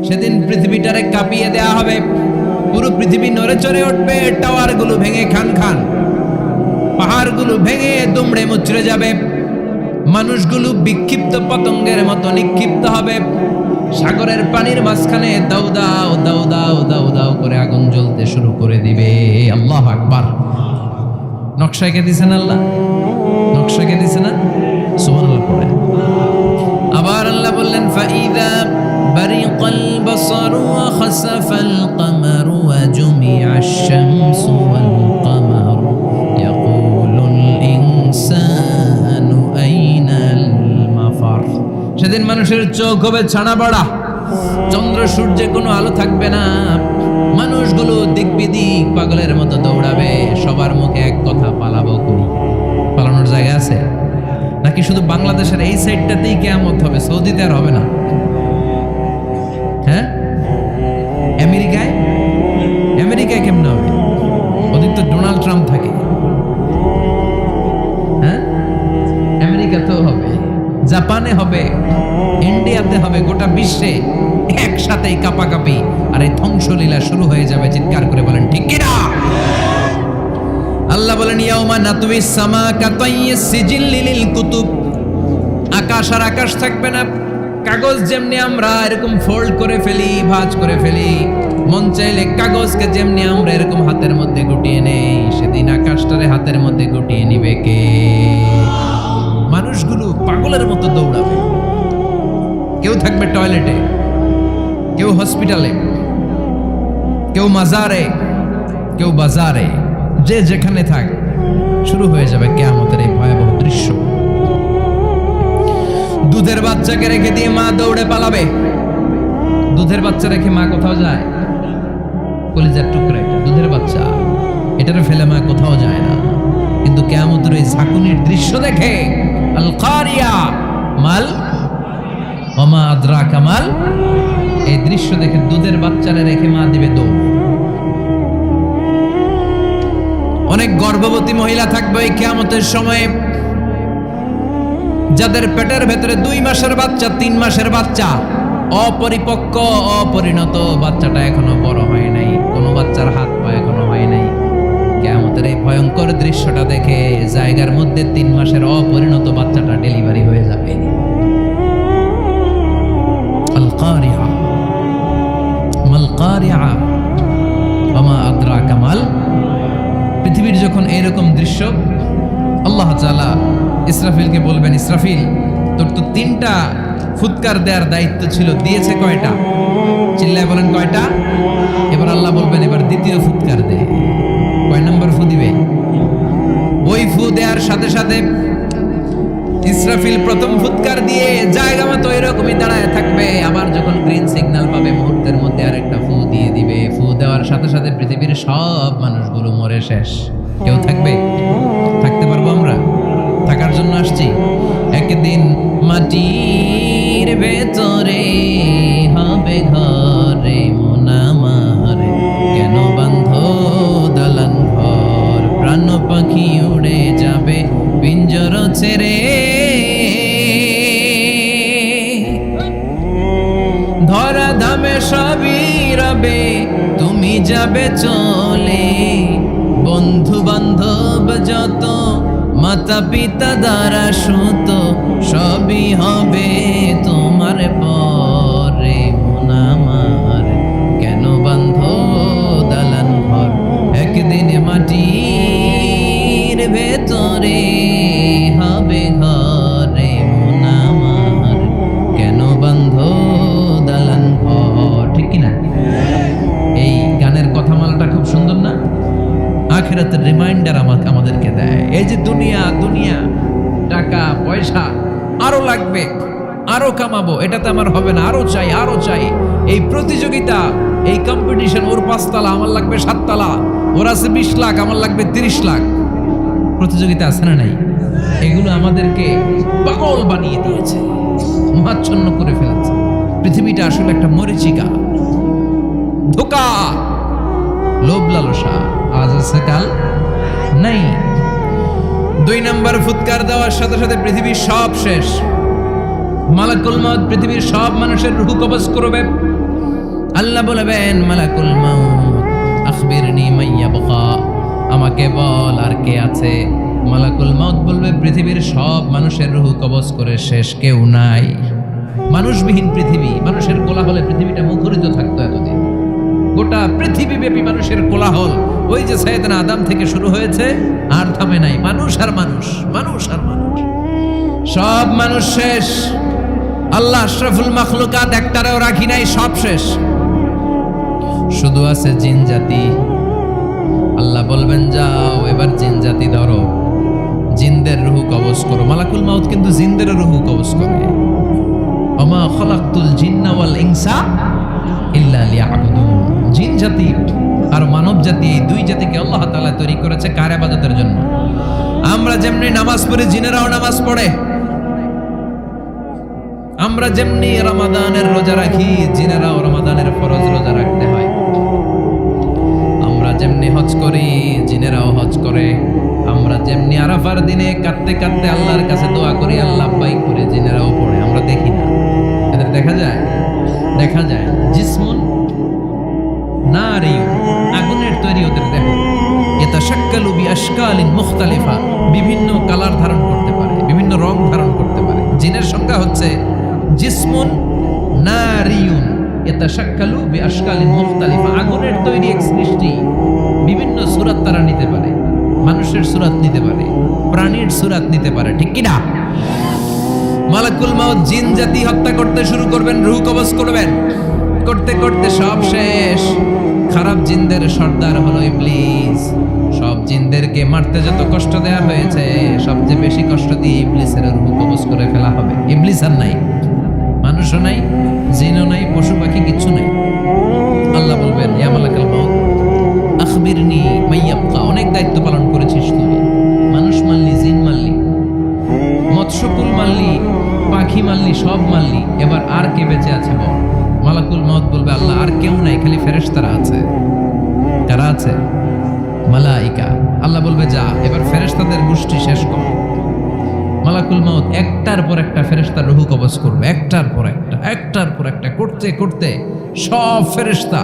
সেদিন পৃথিবীটারে কাঁপিয়ে দেয়া হবে, পুরো পৃথিবী নড়ে চড়ে উঠবে, টাওয়ারগুলো ভেঙে খান খান, পাহাড়গুলো ভেঙে দুমড়ে মুচড়ে যাবে, মানুষগুলো বিক্ষিপ্ত পতঙ্গের মতো নিক্ষিপ্ত হবে, সাগরের পানির মাঝখানে দাউ দাউ দাউ দাউ দাউ দাউ করে আগুন জ্বলতে শুরু করে দিবে। আল্লাহু আকবার। নকশা এঁকে দিছেন আল্লাহ, নকশা এঁকে দিছে না? সুবহানাল্লাহ পড়ে। আবার আল্লাহ বললেন ফাইদা বারিকাল বাসারু ওয়া খাসাফাল কামারু ওয়া জুমিআশ শামসু ওয়াল কামারু ইয়াকুলুল ইনসানু আইনাল মাফার। সেদিন মানুষের চোখ হবে ছানা বড়া, চন্দ্র সূর্যে কোনো আলো থাকবে না, মানুষগুলো দিক বিদিক পাগলের মতো দৌড়াবে, সবার মুখে এক কথা, পালাবো কই? পালানোর জায়গা আছে নাকি শুধু বাংলাদেশের এই সাইডটাতেই কিয়ামত হবে, সৌদিতে আর হবে না? হ্যাঁ, আমেরিকায় কেমন হবে? ওদিক তো ডোনাল্ড ট্রাম্প থাকে। হ্যাঁ, আমেরিকাতেও হবে, জাপানে হবে, ইন্ডিয়াতে হবে, গোটা বিশ্বে একসাথেই কাপাকাপি আর এই ধ্বংসলীলা শুরু হয়ে যাবে। চিৎকার করে বলেন ঠিক কিনা? আল্লাহ বলেন ইয়াউমা নাতুইস সামা কাতাইয়িস সিজিল্লি লিল কুতুব। আকাশ আর আকাশ থাকবে না, কাগজ যেমনি আমরা এরকম ফোল্ড করে ফেলি, ভাঁজ করে ফেলি, মন চাইলে কাগজকে যেমনি আমরা এরকম হাতের মধ্যে গুটিয়ে নেই, সেদিন আকাশটারে হাতের মধ্যে গুটিয়ে নিবে কে? মানুষগুলো পাগলের মতো দৌড়াবে, কেউ থাকবে টয়লেটে, কেউ হসপিটালে, কেউ মাজারে, কেউ বাজারে, যে যেখানে থাক, শুরু হয়ে যাবে কিয়ামতের এই ভয়াবহ দৃশ্য। দুধের বাচ্চাকে রেখে দিয়ে মা দৌড়ে পালাবে। দুধের বাচ্চা রেখে মা কোথাও যায়? কলিজার টুকরা এটা, দুধের বাচ্চা, এটারে ফেলে মা কোথাও যায় না। কিন্তু কিয়ামতের এই ঝাঁকুনির দৃশ্য দেখে আল কারিয়া মাল ওমা আদরাকা মাল, এই দৃশ্য দেখে দুধের বাচ্চারে রেখে মা দিবে দৌড়। অনেক গর্ভবতী মহিলা থাকবে এই কিয়ামতের সময়ে, যাদের পেটের ভেতরে 2 মাসের বাচ্চা, 3 মাসের বাচ্চা, অপরিপক্ক অপরিণত, বাচ্চাটা এখনো বড় হয় নাই, কোনো বাচ্চার হাত পা এখনো হয় নাই। কিয়ামতের এই ভয়ঙ্কর দৃশ্যটা দেখে জায়গার মধ্যে 3 মাসের অপরিণত বাচ্চাটা ডেলিভারি হয়ে যাবে। আল কারিয়া মাল কারিয়া ওমা আদরাকা মাল। পৃথিবীর যখন এরকম দৃশ্য, আল্লাহ তাআলা ইসরাফিলকে বলবেন, ইসরাফিল তোর তো 3টা ফুৎকার দেওয়ার দায়িত্ব ছিল, দিয়েছে কয়টা? চিল্লায় বলেন কয়টা? এবার আল্লাহ বলবেন এবার দ্বিতীয় ফুৎকার দে। কয় নম্বর ফু দিবে? ওই ফু দেওয়ার সাথে সাথে ইসরাফিল প্রথম ফুৎকার দিয়ে জায়গা মতো এরকমই দাঁড়ায় থাকবে, আবার যখন গ্রিন সিগন্যাল পাবে মুহূর্তের মধ্যে আরেকটা ফু দিয়ে দিবে। ফু দেওয়ার সাথে সাথে পৃথিবীর সব মানুষগুলো মরে শেষ। কেউ থাকবে? থাকতে পারবো আমরা? থাকার জন্য আসছি। একদিন মাটির ভেতরে হবে ঘরে মন আমার, কেন বান্ধ দালান ঘর, প্রাণ পাখি উড়ে যাবে পিঞ্জর ছেড়ে, ধরা ধামে সবই রবে তুমি যাবে চলে, বন্ধু বান্ধব যত মাতা পিতা দ্বারা সুত সবই হবে তোমার পরে মন আমার, কেন বান্ধ দালান ঘর, একদিন মাটির ভেতরে হবে ঘরে মন আমার, কেন বান্ধ দালান ঘর। ঠিক কিনা? এই গানের কথামালাটা খুব সুন্দর না? আখিরাতের রিমাইন্ডার আমাদেরকে দেয়। এই যে দুনিয়া, টাকা পয়সা আরো লাগবে, আরো কামাবো, এটাতে আমার হবে না, আরো চাই, আরো চাই। এই প্রতিযোগিতা, এই কম্পিটিশন, ওর 5 তলা আমার লাগবে 7 তলা, ওর আছে 20 লাখ আমার লাগবে 30 লাখ, প্রতিযোগিতা আছে না নাই? এগুলো আমাদেরকে পাগল বানিয়ে দিয়েছে, মহাচ্ছন্ন করে ফেলেছে। পৃথিবীটা আসলে একটা মরীচিকা, ধোঁকা, লোভ লালসা, আজ আছে কাল নাই। 2 নম্বর ফুৎকার দেওয়ার সাথে সাথে পৃথিবীর সব শেষ। মালাকুল মউত পৃথিবীর সব মানুষের রূহ কবজ করবে। আল্লাহ বলবেন মালাকুল মাউত আখবিরনি মাইয়া বকা, আমাকে বল আর কে আছে। মালাকুল মাউত বলবে পৃথিবীর সব মানুষের রুহ কবজ করে শেষ, কেউ নাই। মানুষবিহীন পৃথিবী, মানুষের কোলাহলে পৃথিবীটা মুখরিত থাকতো এতদিন। গোটা পৃথিবীব্যাপী মানুষের কোলাহল, ওই যে সাইয়েদনা আদম থেকে শুরু হয়েছে আর থামে নাই। মানুষ আর মানুষ, মানুষ আর মানুষ, সব মানুষ শেষ। আল্লাহ আশরাফুল মাখলুকাত একটারেও রাখি নাই, সব শেষ। শুধু আছে জিন জাতি। আল্লাহ বলবেন যাও এবার জিন জাতি ধরো, জিনদের রুহ কবজ করো। মালাকুল মাউত কিন্তু জিনদের রুহ কবজ করে। ওমা খালাকতুল জিন্না ওয়াল ইনসা ইল্লা লিয়াবুদুন। জিন জাতি আর মানব জাতি, এই দুই জাতিকে আল্লাহ তাআলা তৈরি করেছে কার ইবাদতের জন্য। আমরা যেমনি নামাজ পড়ি, জিনেরাও নামাজ পড়ে। আমরা যেমনি রমাদানের রোজা রাখি, জিনেরাও রমাদানের ফরজ রোজা রাখতে হয়। আমরা যেমনি হজ করি, জিনেরাও হজ করে। আমরা যেমনি আরাফার দিনে কাঁদতে কাঁদতে আল্লাহর কাছে দোয়া করি, আল্লাহ বাইক করে, জিনেরাও পড়ে। আমরা দেখি না, এদের দেখা যায়, দেখা যায়। জিসমুন নারী, আগুনের তৈরি ওদের দেহ। ইয়াতাশাক্কালু বিআশকালিন মুখতালিফা, বিভিন্ন কালার ধারণ করতে পারে, বিভিন্ন রং ধারণ করতে পারে। জিনের সংখ্যা হচ্ছে জিসমুন নারিয়ুন ইয়াতাশাক্কালু বিআশকালিন মুখতালিফা, আগুনের তৈরি এক সৃষ্টি। বিভিন্ন সূরত তারা নিতে পারে, মানুষের সূরত নিতে পারে, প্রাণীর সূরত নিতে পারে, ঠিক কি না? মালাকুল মাউত জিন জাতি হত্যা করতে শুরু করবেন, রূহ কবজ করবেন। করতে করতে সব শেষ। খারাপ জিনদের সর্দার হলো ইবলিস। সব জিনদেরকে মারতে যত কষ্ট দেয়া হয়েছে, সবচেয়ে বেশি কষ্ট দিয়ে ইবলিসের রূহ কবজ করে ফেলা হবে। ইবলিস আর নাই, মানুষও নাই, জিনও নাই, পশু পাখি কিচ্ছু নাই। আল্লাহ বলবেন ইয়া মালাকুল মাউত আখবিরনি মাইয়াবকা, অনেক দায়িত্ব পালন করেছিস তুই। মানুষ মারলি, জিন মারলি, মৎস্যকুল মারলি, পাখি মারলি, সব মারলি, এবার আর কে বেঁচে আছে বল। মালাকুল মাউত বলবে আল্লাহ আর কেউ নাই, খালি ফেরেশতারা আছে। কারা আছে? মালাইকা। আল্লাহ বলবে যা এবার ফেরেশতাদের গোষ্ঠী শেষ কর। মালাকুল মাউত একটার পর একটা ফেরেশতার রূহ কবজ করবে, একটার পর একটা, একটার পর একটা, করতে করতে সব ফেরেশতা।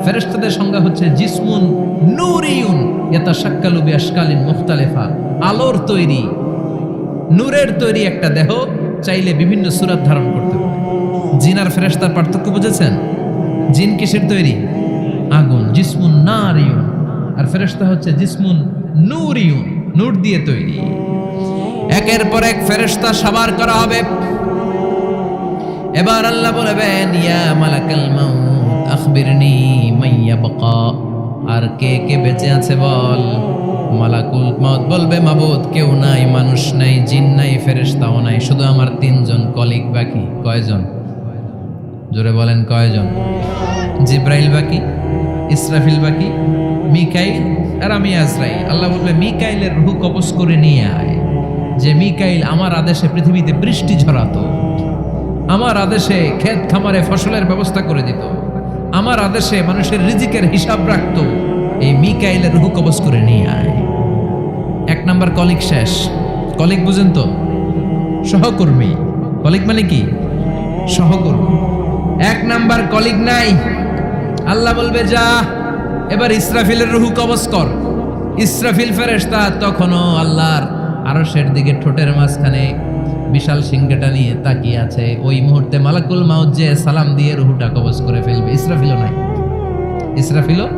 ফেরেশতাদের সংজ্ঞা হচ্ছে জিসমুন নূরিয়ুন ইয়াতাশাক্কালু বিআশকালিন মুখতালিফা, আলোর তৈরি, নূরের তৈরি একটা দেহ, চাইলে বিভিন্ন সূরত ধারণ করতে পারে। জিন আর ফেরেশতার পার্থক্য বুঝেছেন? জিন কিসের তৈরি? আগুন, জিসমুন নারিয়ুন। আর ফেরেশতা হচ্ছে জিসমুন নূরিয়ুন, নূর দিয়ে তৈরি। একের পর এক ফেরেশতা সাবার করা হবে। এবার আল্লাহ বলবেন ইয়া মালাকাল মাউত আখবিরনি মাইয়া বাকা, আর কে কে বেঁচে আছে বল। মালাকুল মাউত বলবে মাবুদ কেউ নাই, মানুষ নাই, জিন নাই, ফেরেশতাও নাই, শুধু আমার তিনজন কলিগ বাকি। কয়জন? জোরে বলেন কয়জন? জিব্রাইল বাকি, ইসরাফিল বাকি, মিকাইল আর আমি আজরাইল। আল্লাহ বলবে মিকাইলের রূহ কবজ করে নিয়ে আয়। যে মিকাইল আমার আদেশে পৃথিবীতে বৃষ্টি ঝরাতো, আমার আদেশে ক্ষেত খামারে ফসলের ব্যবস্থা করে দিত, আমার আদেশে মানুষের রিজিকের হিসাব রাখতো, এই মিকাইলের রূহ কবজ করে নিয়ে আয়। এক নাম্বার কলিগ শেষ। কলিগ বুঝেন তো? সহকর্মী। কলিগ মানে কি? সহকর্মী। এক নাম্বার কলিগ নাই। আল্লাহ বলবে যা এবার ইসরাফিলের রূহ কবজ কর। ইসরাফিল ফেরেশতা তখনও আল্লাহর আরশের দিকে ঠোঁটের মাঝখানে বিশাল সিংহটা নিয়ে তাকিয়ে আছে। ওই মুহূর্তে মালাকুল মাউত যে সালাম দিয়ে রূহটা কবজ করে ফেলবে। ইসরাফিলও নাই, ইসরাফিলও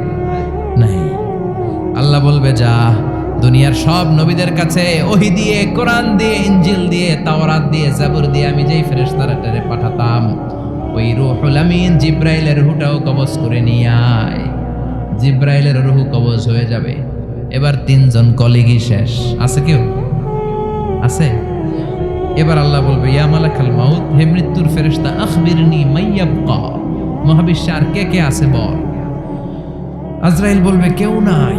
নাই। আল্লাহ বলবে যা দুনিয়ার সব নবীদের কাছে ওহী দিয়ে, কোরআন দিয়ে, ইনজিল দিয়ে, তাওরাত দিয়ে, জাবুর দিয়ে আমি যেই ফেরেশতারে পাঠাতাম, ওই রূহুল আমিন জিব্রাইলের রূহটাও কবজ করে নিয়ে আয়। জিব্রাইলের রূহ কবজ হয়ে যাবে। এবার তিনজন কলিগই শেষ। আছে কেউ? আছে? এবার আল্লাহ বলবে ইয়া মালাকাল মাউত, হে মৃত্যুর ফেরেশতা আখবিরনি মাইয়াবকা, মহাবিশ্বে আর কে কে আছে বল। আজরাইল বলবে কেউ নাই,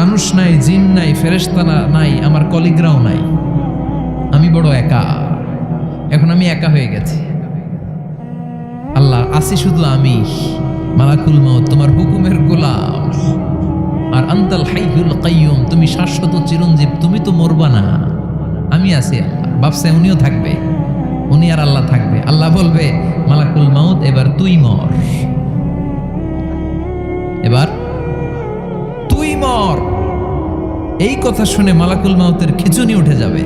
মানুষ নাই, জিন নাই, ফেরেশতা নাই, আমার কলিগরাও নাই, আমি বড় একা। এখন আমি একা হয়ে গেছি। আল্লাহ আসি শুধু আমি। মালাকুল মাউত তোমার হুকুমের গোলাম, আর আনতাল হাইয়ুল কাইয়ুম, তুমি শাশ্বত চিরঞ্জীব, তুমি তো মরবা না, আমি আছি। আল্লাহ ভাবছে উনিও থাকবে, উনি আর আল্লাহ থাকবে। আল্লাহ বলবে মালাকুল মাউত এবার তুই মর। এই কথা শুনে মালাকুল মাউতের খিঁচুনি উঠে যাবে।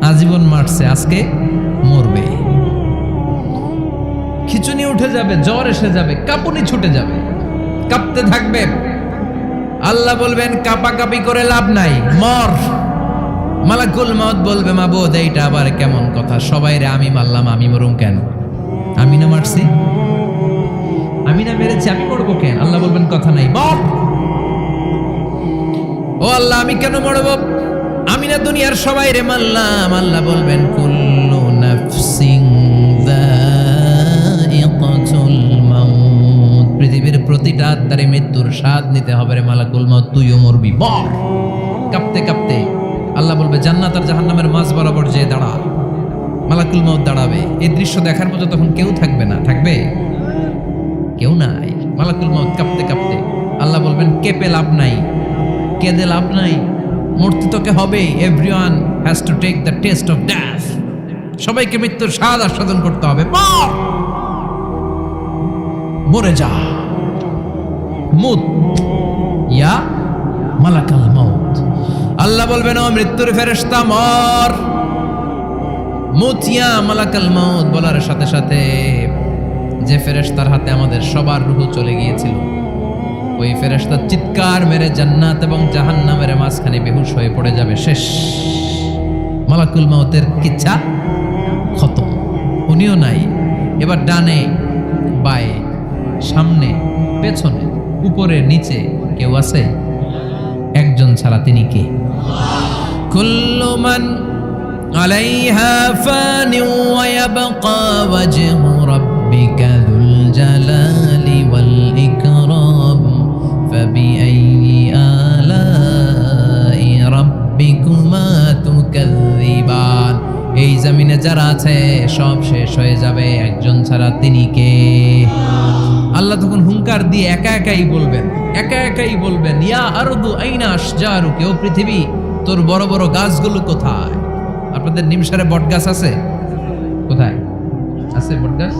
আজীবন মারছে, আজকে মরবে। খিঁচুনি উঠে যাবে, জ্বর এসে যাবে, কাঁপুনি ছুটে যাবে, কাঁপতে থাকবে। আল্লাহ বলবেন কাঁপাকাঁপি করে লাভ নাই, মর। মালাকুল মাউত বলবে মাবুদ এইটা আবার কেমন কথা, সবাই রে আমি মারলাম, আমি মরুম কেন? আমি না মারছি, আমি না মেরেছি, আমি মরবো কেন? আল্লাহ বলবেন কথা নাই, মর। ও আল্লাহ আমি কেন মরবো? আমি না দুনিয়ার সবাই রে মারলাম। আল্লাহ বলবেন কুল্লু নাফসিন যায়িকাতুল মাউত, পৃথিবীর প্রতিটা আত্মারে মৃত্যুর স্বাদ নিতে হবে রে মালাকুল মাউত, তুইও মরবি, মর। কাঁপতে কাঁপতে আল্লাহ বলবে জান্নাত আর জাহান্নামের মাঝ বরাবর যে দাঁড়া। মালাকুল মাউত দাঁড়াবে, এই দৃশ্য দেখার মতো তখন কেউ থাকবে না, থাকবে কেউ নাই। মালাকুল মাউত কাঁপতে কাঁপতে আল্লাহ বলবেন কেঁপে লাভ নাই, কেঁদে লাভ নাই, মরতে তোকে হবে। Everyone has to take the test of death, সবাইকে মৃত্যুর স্বাদ আস্বাদন করতে হবে, মরে যা। মুত ইয়া মালাকাল মাউত। আল্লাহ বলবেন ও মৃত্যুর ফেরেশতা মর। মুত ইয়া মালাকাল মাউত বলার সাথে সাথে যে ফেরেশতার হাতে আমাদের সবার রূহ চলে গিয়েছিল, ওই ফেরেশতা চিৎকার মেরে জান্নাত এবং জাহান্নামের মাঝখানে বেহুশ হয়ে পড়ে যাবে, শেষ। মালাকুল মাউতের কিচ্ছা খতম, উনিও নাই। এবার ডানে বায়ে সামনে পেছনে উপরে নিচে কেউ আছে? একজন ছাড়া, তিনি কে? কুল্লু মান আলাইহা ফানি ওয়া ইয়াবকা ওয়াজহু রাব্বিকা যুল জালালি ওয়াল ইকরাম ফাবিআইয়ি আলাই রাব্বিকুমা তুকাযযিবান। এই জমিনে যারা আছে সব শেষ হয়ে যাবে, একজন ছাড়া, তিনি কে? আল্লাহ তখন হুঙ্কার দিয়ে একা একাই বলবেন ইয়া আরদু আইনা আশজারুকি, ও পৃথিবী তোর বড় বড় গাছগুলো কোথায়? আপনাদের নিমসারে বট গাছ আছে? কোথায় আছে বট গাছ?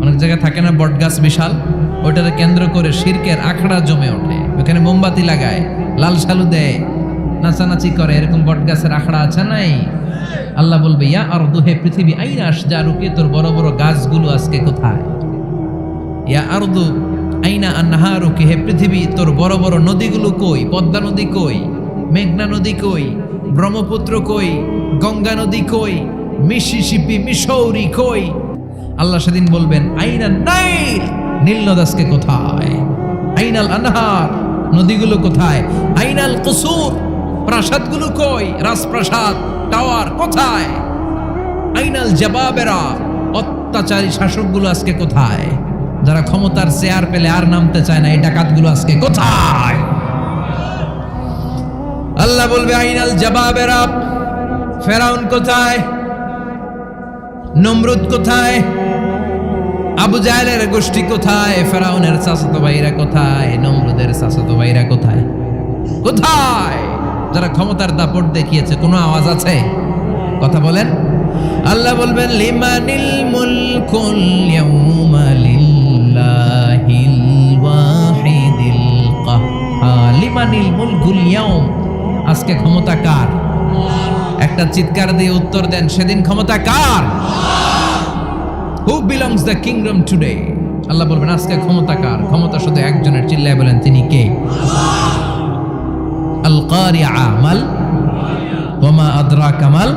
অনেক জায়গায় থাকে না বট গাছ বিশাল, ওইটাকে কেন্দ্র করে শিরকের আখড়া জমে ওঠে, ওখানে মোমবাতি লাগায়, লাল শালু দেয়, নাচানাচি করে, এরকম বট গাছের আখড়া আছে নাই? আল্লাহ বলবে ইয়া আরদু, হে পৃথিবী, আইনা আশজারুকি, তোর বড় বড় গাছগুলো আজকে কোথায়? ইয়া আরদু আইনা আনহারুকি, হে পৃথিবী তোর বড় বড় নদীগুলো কই? পদ্মা নদী কই? মেঘনা নদী কই? ব্রহ্মপুত্র কই? গঙ্গা নদী কই? মিসিসিপি, মিসৌরি কই? আল্লাহ সেদিন বলবেন আইনা নাইল, নীল নদ আজকে কোথায়? আইনাল আনহার, নদীগুলো কোথায়? আইনাল কুসুর, প্রাসাদগুলো কই? রাজপ্রাসাদ, টাওয়ার কোথায়? আইনাল জাবাবেরা, অত্যাচারী শাসকগুলো আজকে কোথায়? যারা ক্ষমতার চেয়ার পেলে আর নামতে চায় না, এই ডাকাতগুলো আজকে কোথায়? আল্লাহ বলবে আইনাল জাবাবেরা, ফেরাউন কোথায়? নমরুদ কোথায়? আবু জাহেলের গোষ্ঠী কোথায়? ফেরাউনের চাচাতো ভাইরা কোথায়? নমরুদের চাচাতো ভাইরা কোথায়? কোথায়? যারা ক্ষমতার দাপট দেখিয়েছে, কোনো আওয়াজ আছে? কথা বলেন। আল্লাহ বলবেন লিমানিল মুলকুল ইয়াউমা লিল্লাহিল ওয়াহিদিল কাহ্হার। লিমানিল মুলকুল ইয়াউম, আজকে ক্ষমতা কার? একটা চিৎকার দিয়ে উত্তর দেন, সেদিন ক্ষমতা কার? Who belongs the kingdom today? আল্লাহ বলবেন আজকে ক্ষমতা কার? ক্ষমতা শুধু একজনের, চিল্লায় বলেন তিনি কে? আল কারিআ, মাল ওয়া মা আদরাকা মাল